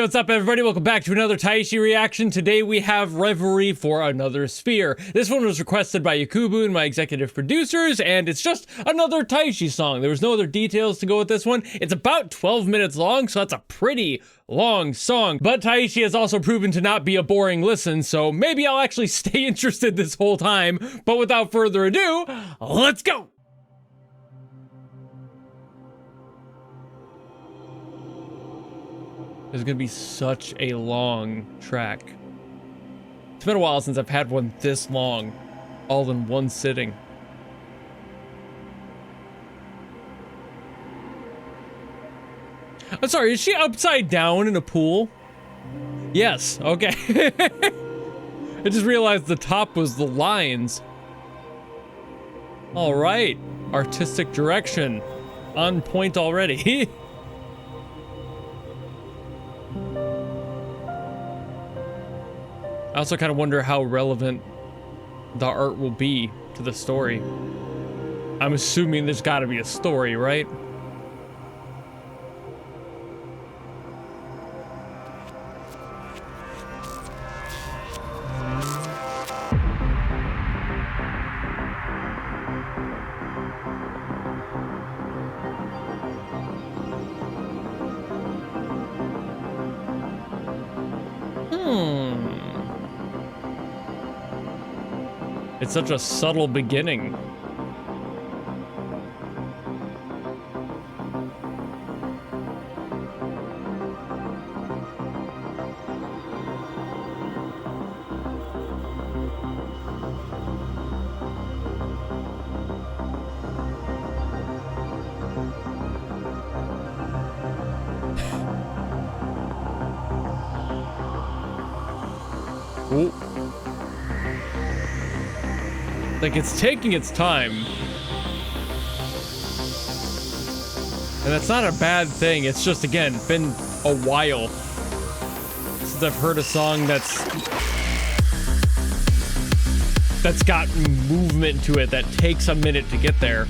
Hey, what's up, everybody? Welcome back to another Taishi reaction. Today we have Reverie for Another Sphere. This one was requested by Yakubu and my executive producers, and it's just another Taishi song. There was no other details to go with this one. It's about 12 minutes long, so that's a pretty long song. But Taishi has also proven to not be a boring listen, so maybe I'll actually stay interested this whole time. But without further ado, let's go! There's gonna be such a long track. It's been a while since I've had one this long, all in one sitting. I'm sorry, is she upside down in a pool? Yes, okay. I just realized the top was the lines. All right, artistic direction, on point already. I also kind of wonder how relevant the art will be to the story. I'm assuming there's got to be a story, right? It's such a subtle beginning. Ooh. Like, it's taking its time. And that's not a bad thing. It's just, again, been a while since I've heard a song that's got movement to it, that takes a minute to get there.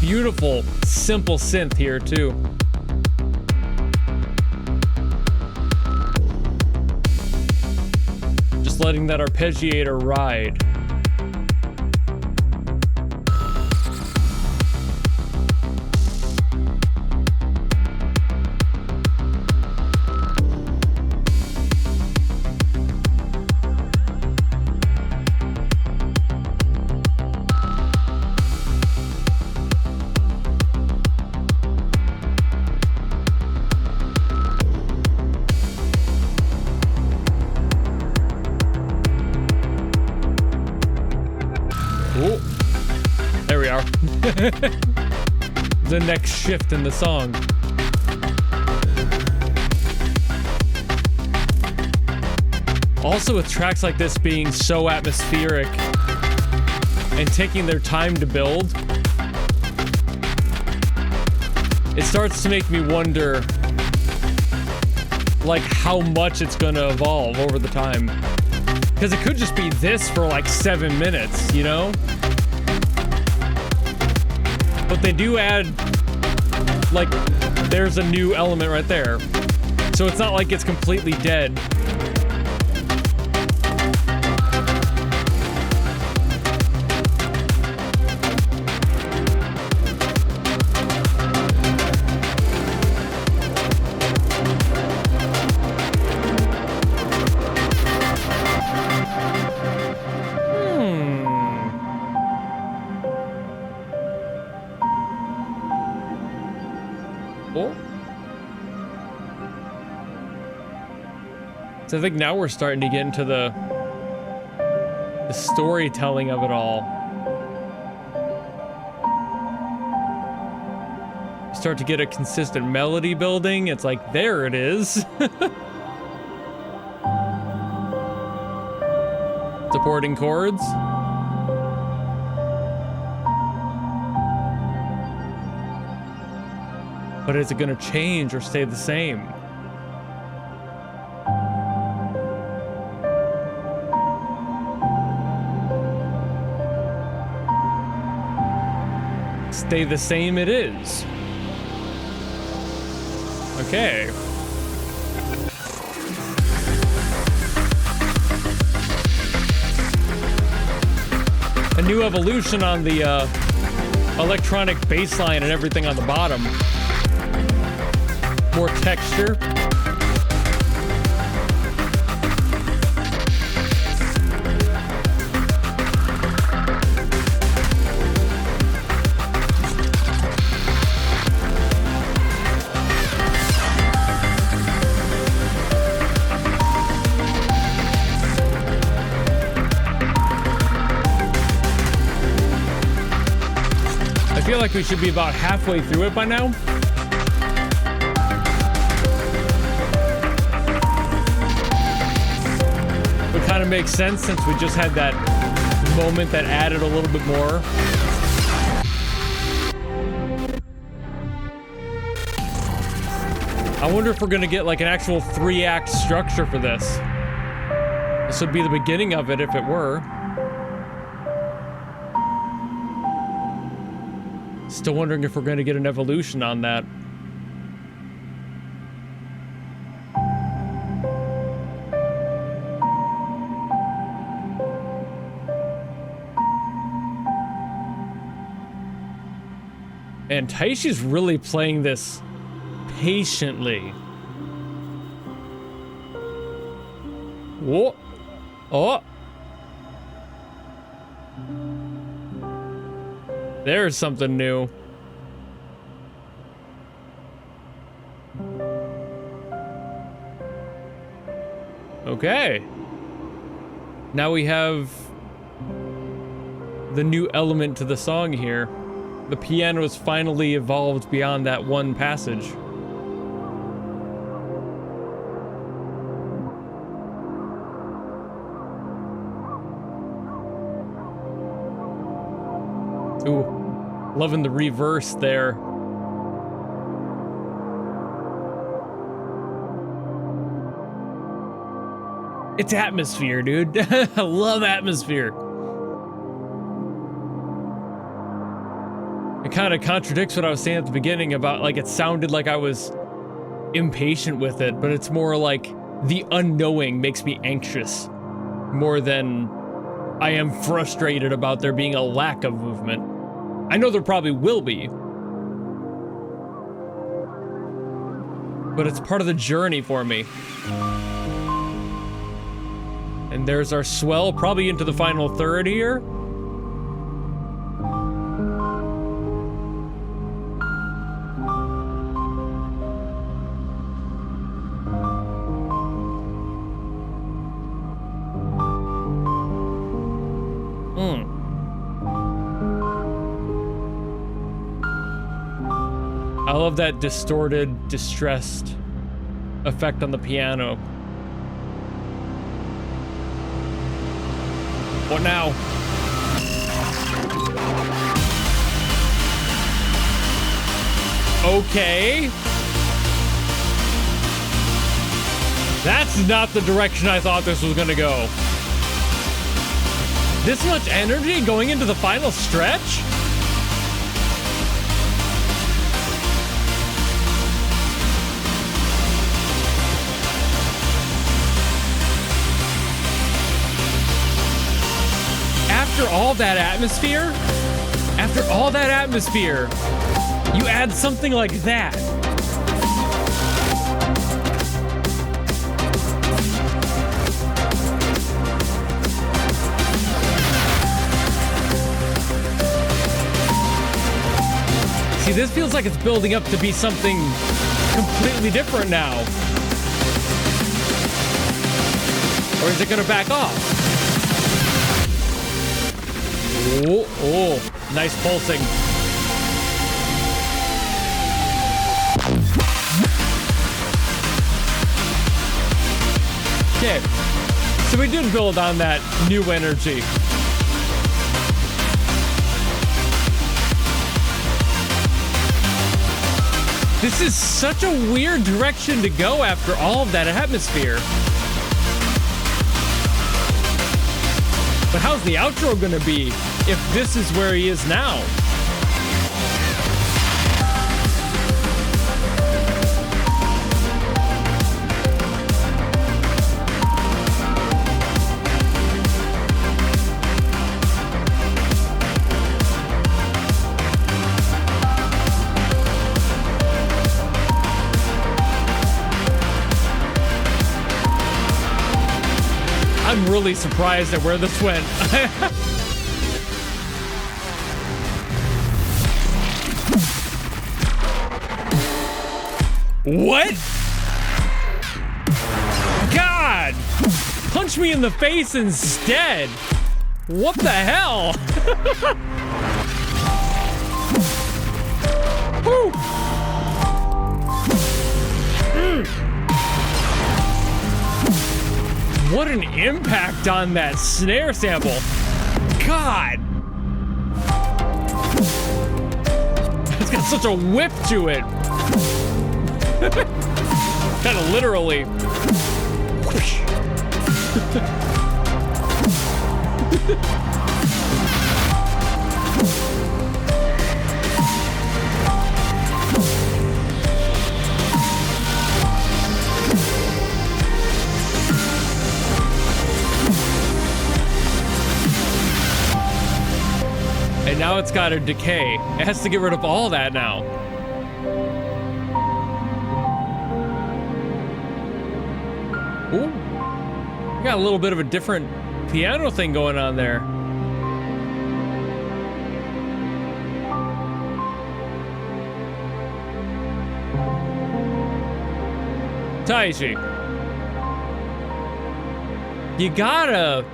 Beautiful, simple synth here, too. Letting that arpeggiator ride. Oh, there we are. The next shift in the song. Also, with tracks like this being so atmospheric and taking their time to build, it starts to make me wonder, like, how much it's gonna evolve over the time. Because it could just be this for like 7 minutes, you know? But they do add, like, there's a new element right there. So it's not like it's completely dead. Oh. So I think now we're starting to get into the storytelling of it all. You start to get a consistent melody building. It's like, there it is. Supporting chords. But is it going to change or stay the same? stay the same it is. Okay. A new evolution on the electronic bass line and everything on the bottom. More texture. I feel like we should be about halfway through it by now. It kind of makes sense since we just had that moment that added a little bit more. I wonder if we're gonna get like an actual 3-act structure for this. This would be the beginning of it if it were. Still wondering if we're going to get an evolution on that. And Taishi's really playing this patiently. Whoa. Oh. There's something new. Okay. Now we have the new element to the song here. The piano has finally evolved beyond that one passage. Ooh, loving the reverse there. It's atmosphere, dude. I love atmosphere. It kind of contradicts what I was saying at the beginning about, like, it sounded like I was impatient with it, but it's more like the unknowing makes me anxious more than I am frustrated about there being a lack of movement. I know there probably will be, but it's part of the journey for me. And there's our swell, probably into the final third here. I love that distorted, distressed effect on the piano. What now? Okay. That's not the direction I thought this was gonna go. This much energy going into the final stretch? After all that atmosphere, you add something like that. See, this feels like it's building up to be something completely different now. Or is it gonna back off? Oh, oh, nice pulsing. Okay, so we did build on that new energy. This is such a weird direction to go after all of that atmosphere. But how's the outro gonna be if this is where he is now? really surprised at where this went. What? God! Punch me in the face instead! What the hell? Whew. What an impact on that snare sample. God! It's got such a whip to it. Kind of literally. Whoosh. And now it's got a decay. It has to get rid of all that now. Ooh. We got a little bit of a different piano thing going on there. Taishi. You gotta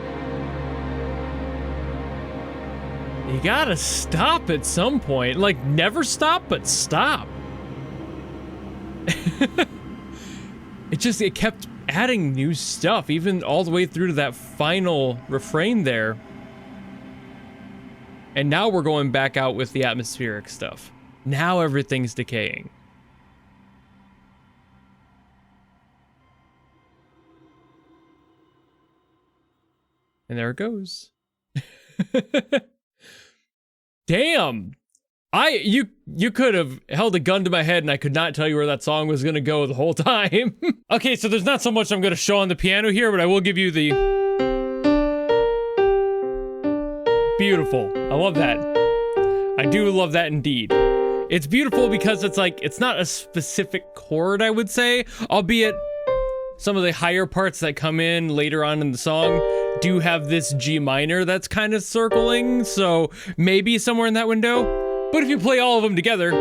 stop at some point. Like, never stop, but stop. It kept adding new stuff, even all the way through to that final refrain there. And now we're going back out with the atmospheric stuff. Now everything's decaying. And there it goes. Damn. You could have held a gun to my head and I could not tell you where that song was gonna go the whole time. Okay, so there's not so much I'm gonna show on the piano here, but I will give you the... Beautiful. I love that. I do love that indeed. It's beautiful because it's like, it's not a specific chord, I would say, albeit some of the higher parts that come in later on in the song do have this G minor that's kind of circling, so maybe somewhere in that window. But if you play all of them together,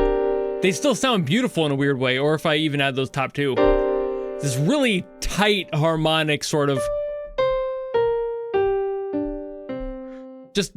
they still sound beautiful in a weird way, or if I even add those top two. This really tight harmonic sort of... Just...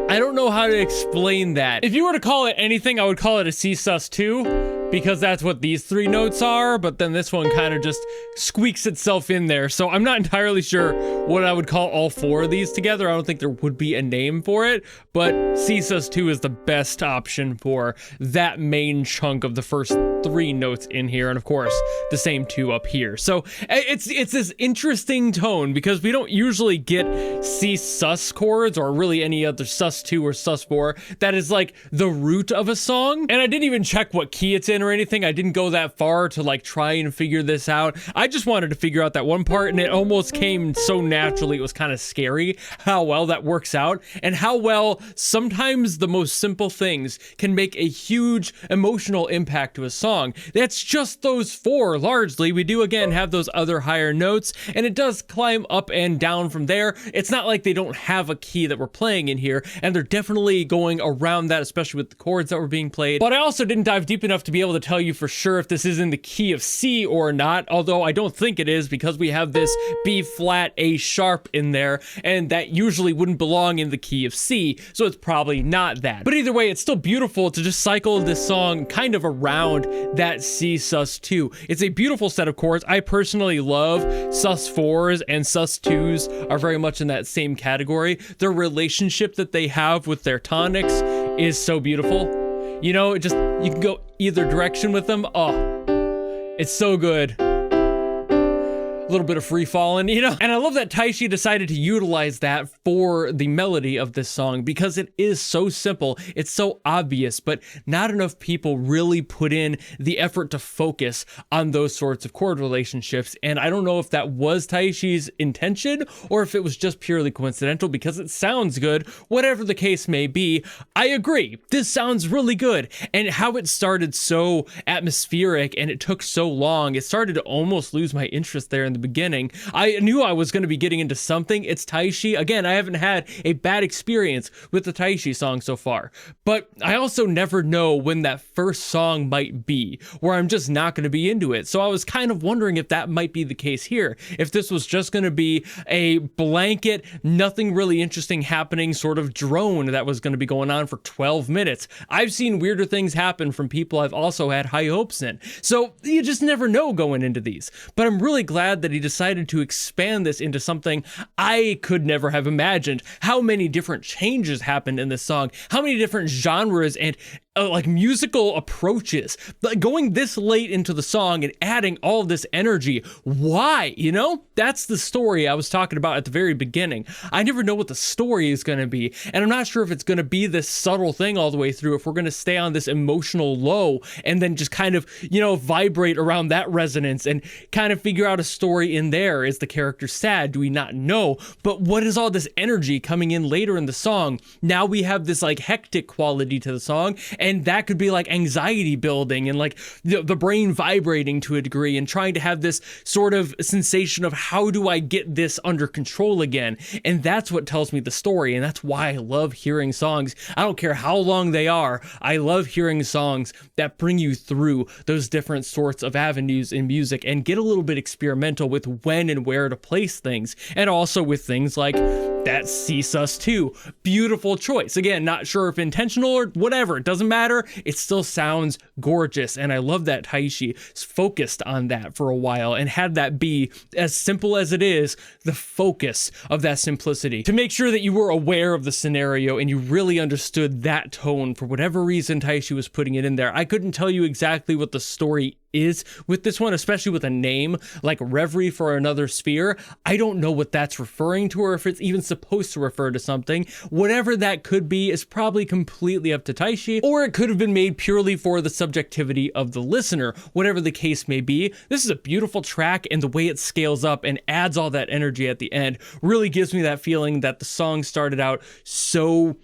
I don't know how to explain that. If you were to call it anything, I would call it a C sus2, because that's what these three notes are, but then this one kind of just squeaks itself in there. So I'm not entirely sure what I would call all four of these together. I don't think there would be a name for it, but C sus2 is the best option for that main chunk of the first three notes in here, and of course, the same two up here. So it's this interesting tone, because we don't usually get C sus chords, or really any other sus2 or sus4, that is like the root of a song. And I didn't even check what key it's in or anything. I didn't go that far to like try and figure this out. I just wanted to figure out that one part, and it almost came so naturally. It was kind of scary how well that works out, and how well sometimes the most simple things can make a huge emotional impact to a song. That's just those four largely. We do again have those other higher notes, and it does climb up and down from there. It's not like they don't have a key that we're playing in here, and they're definitely going around that, especially with the chords that were being played. But I also didn't dive deep enough to be able to tell you for sure if this is in the key of C or not, although I don't think it is, because we have this B flat A sharp in there, and that usually wouldn't belong in the key of C, so it's probably not that. But either way, it's still beautiful to just cycle this song kind of around that C sus2. It's a beautiful set of chords. I personally love sus4s, and sus2s are very much in that same category. Their relationship that they have with their tonics is so beautiful. You know, you can go either direction with them. Oh, it's so good. A little bit of free falling, you know? And I love that Taishi decided to utilize that for the melody of this song, because it is so simple, it's so obvious, but not enough people really put in the effort to focus on those sorts of chord relationships. And I don't know if that was Taishi's intention, or if it was just purely coincidental, because it sounds good. Whatever the case may be, I agree, this sounds really good. And how it started so atmospheric and it took so long, it started to almost lose my interest there in the beginning. I knew I was going to be getting into something. It's Taishi. Again, I haven't had a bad experience with the Taishi song so far, but I also never know when that first song might be, where I'm just not going to be into it. So I was kind of wondering if that might be the case here. If this was just going to be a blanket, nothing really interesting happening sort of drone that was going to be going on for 12 minutes. I've seen weirder things happen from people I've also had high hopes in. So you just never know going into these. But I'm really glad that he decided to expand this into something I could never have imagined. How many different changes happened in this song, how many different genres and like musical approaches, like going this late into the song and adding all of this energy. Why? You know, that's the story I was talking about at the very beginning. I never know what the story is going to be, and I'm not sure if it's going to be this subtle thing all the way through, if we're going to stay on this emotional low and then just kind of, you know, vibrate around that resonance and kind of figure out a story in there. Is the character sad? Do we not know? But what is all this energy coming in later in the song? Now we have this like hectic quality to the song, and that could be like anxiety building and like the brain vibrating to a degree and trying to have this sort of sensation of how do I get this under control again? And that's what tells me the story. And that's why I love hearing songs. I don't care how long they are. I love hearing songs that bring you through those different sorts of avenues in music and get a little bit experimental with when and where to place things. And also with things like that Sees Us Too. Beautiful choice. Again, not sure if intentional or whatever. It doesn't matter. It still sounds gorgeous. And I love that Taishi focused on that for a while and had that be, as simple as it is, the focus of that simplicity. To make sure that you were aware of the scenario and you really understood that tone for whatever reason Taishi was putting it in there. I couldn't tell you exactly what the story is with this one, especially with a name like Reverie for Another Sphere. I don't know what that's referring to or if it's even supposed to refer to something. Whatever that could be is probably completely up to Taishi, or it could have been made purely for the subjectivity of the listener. Whatever the case may be, this is a beautiful track, and the way it scales up and adds all that energy at the end really gives me that feeling that the song started out so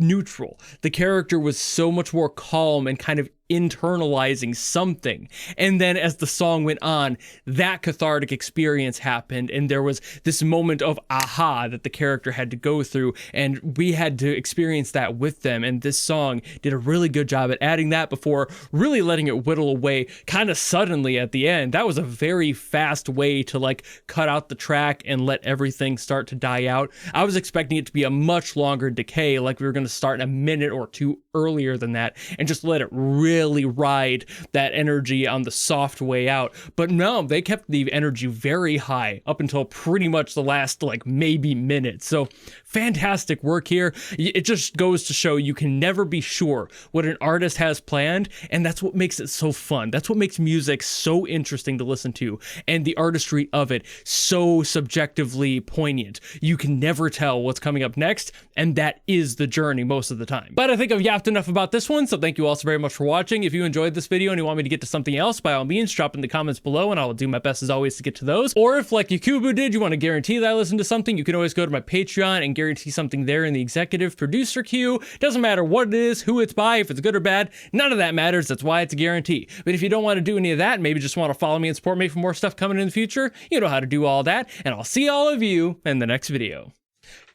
neutral. The character was so much more calm and kind of internalizing something, and then as the song went on, that cathartic experience happened, and there was this moment of aha that the character had to go through, and we had to experience that with them. And this song did a really good job at adding that before really letting it whittle away kind of suddenly at the end. That was a very fast way to like cut out the track and let everything start to die out. I was expecting it to be a much longer decay, like we were going to start a minute or two earlier than that and just let it really ride that energy on the soft way out. But no, they kept the energy very high up until pretty much the last like maybe minute. So fantastic work here. It just goes to show you can never be sure what an artist has planned, and that's what makes it so fun. That's what makes music so interesting to listen to, and the artistry of it so subjectively poignant. You can never tell what's coming up next, and that is the journey most of the time. But I think I've yapped enough about this one, so thank you all so very much for watching. If you enjoyed this video and you want me to get to something else, by all means, drop in the comments below and I will do my best as always to get to those. Or if, like Yakubu did, you want to guarantee that I listen to something, you can always go to my Patreon and guarantee something there in the executive producer queue. Doesn't matter what it is, who it's by, if it's good or bad, none of that matters. That's why it's a guarantee. But if you don't want to do any of that, maybe just want to follow me and support me for more stuff coming in the future, you know how to do all that, and I'll see all of you in the next video.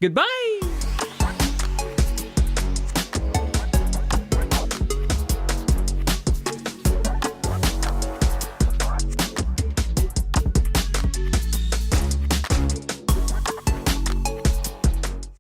Goodbye!